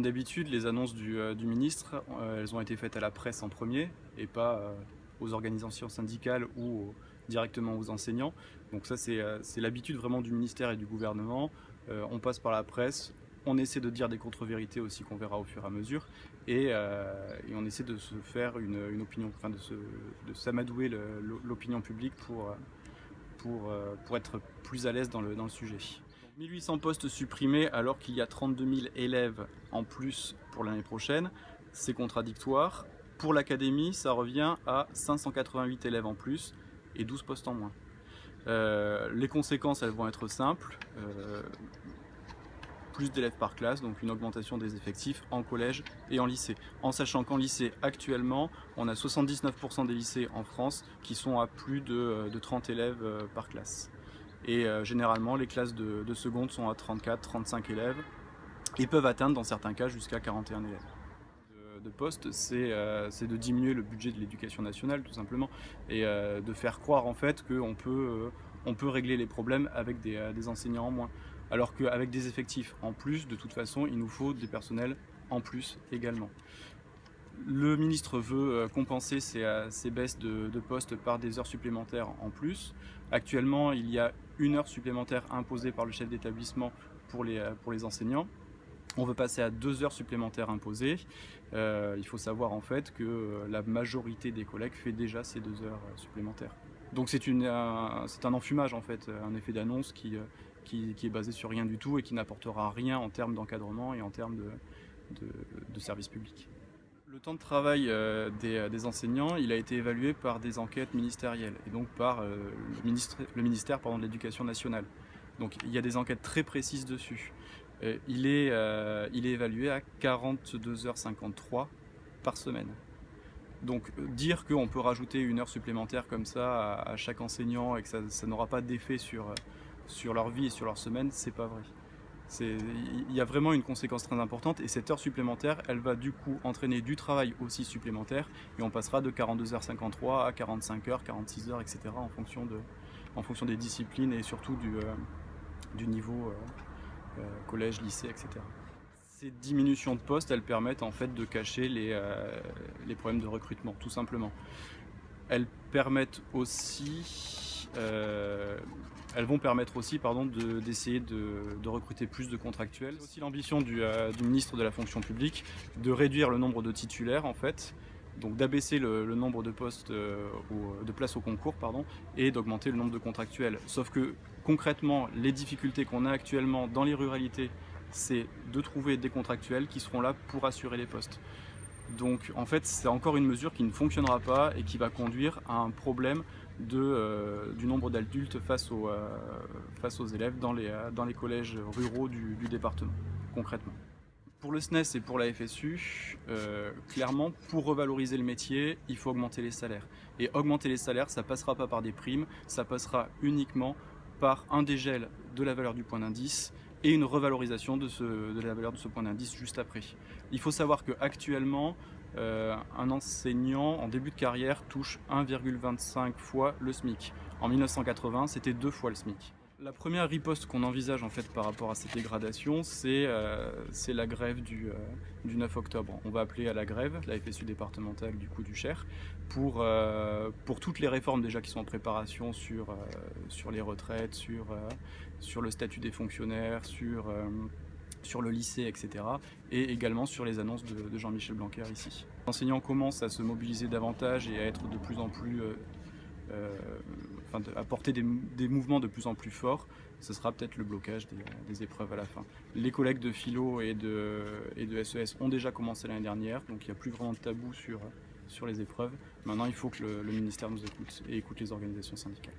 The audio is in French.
d'habitude, les annonces du ministre, elles ont été faites à la presse en premier et pas aux organisations syndicales ou directement aux enseignants. Donc ça, c'est l'habitude vraiment du ministère et du gouvernement. On passe par la presse, on essaie de dire des contre-vérités aussi qu'on verra au fur et à mesure, et on essaie de se faire une opinion, enfin de s'amadouer l'opinion publique pour être plus à l'aise dans le sujet. 1800 postes supprimés alors qu'il y a 32 000 élèves en plus pour l'année prochaine, c'est contradictoire. Pour l'académie, ça revient à 588 élèves en plus et 12 postes en moins. Les conséquences, elles vont être simples. Plus d'élèves par classe, donc une augmentation des effectifs en collège et en lycée. En sachant qu'en lycée, actuellement, on a 79% des lycées en France qui sont à plus de 30 élèves par classe. Et généralement, les classes de seconde sont à 34-35 élèves et peuvent atteindre dans certains cas jusqu'à 41 élèves. De poste, c'est de diminuer le budget de l'éducation nationale tout simplement et de faire croire en fait qu'on peut régler les problèmes avec des enseignants en moins. Alors qu'avec des effectifs en plus, de toute façon, il nous faut des personnels en plus également. Le ministre veut compenser ces baisses de postes par des heures supplémentaires en plus. Actuellement, il y a une heure supplémentaire imposée par le chef d'établissement pour les enseignants. On veut passer à 2 heures supplémentaires imposées. Il faut savoir en fait que la majorité des collègues fait déjà ces 2 heures supplémentaires. Donc c'est un enfumage en fait, un effet d'annonce qui est basé sur rien du tout et qui n'apportera rien en termes d'encadrement et en termes de service public. Le temps de travail des enseignants, il a été évalué par des enquêtes ministérielles et donc par le ministère de l'Éducation nationale. Donc il y a des enquêtes très précises dessus. Il est évalué à 42h53 par semaine. Donc dire qu'on peut rajouter une heure supplémentaire comme ça à chaque enseignant et que ça n'aura pas d'effet sur leur vie et sur leur semaine, c'est pas vrai. Il y a vraiment une conséquence très importante et cette heure supplémentaire, elle va du coup entraîner du travail aussi supplémentaire et on passera de 42h53 à 45h, 46h, etc. en fonction des disciplines et surtout du niveau collège, lycée, etc. Ces diminutions de postes, elles permettent en fait de cacher les problèmes de recrutement, tout simplement. Elles vont permettre aussi d'essayer de recruter plus de contractuels. C'est aussi l'ambition du ministre de la fonction publique de réduire le nombre de titulaires en fait, donc d'abaisser le nombre de postes, de places au concours et d'augmenter le nombre de contractuels. Sauf que concrètement, les difficultés qu'on a actuellement dans les ruralités, c'est de trouver des contractuels qui seront là pour assurer les postes. Donc en fait c'est encore une mesure qui ne fonctionnera pas et qui va conduire à un problème du nombre d'adultes face aux élèves dans les collèges ruraux du département, concrètement. Pour le SNES et pour la FSU, clairement, pour revaloriser le métier, il faut augmenter les salaires. Et augmenter les salaires, ça ne passera pas par des primes, ça passera uniquement par un dégel de la valeur du point d'indice et une revalorisation de la valeur de ce point d'indice juste après. Il faut savoir qu'actuellement, un enseignant en début de carrière touche 1,25 fois le SMIC. En 1980, c'était 2 fois le SMIC. La première riposte qu'on envisage en fait par rapport à cette dégradation, c'est la grève du 9 octobre. On va appeler à la grève, la FSU départementale du Cher, pour toutes les réformes déjà qui sont en préparation sur les retraites, sur le statut des fonctionnaires, sur le lycée, etc. Et également sur les annonces de Jean-Michel Blanquer ici. Les enseignants commencent à se mobiliser davantage et à être de plus en plus apporter des mouvements de plus en plus forts, ce sera peut-être le blocage des épreuves à la fin. Les collègues de philo et de SES ont déjà commencé l'année dernière, donc il n'y a plus vraiment de tabou sur les épreuves. Maintenant, il faut que le ministère nous écoute et écoute les organisations syndicales.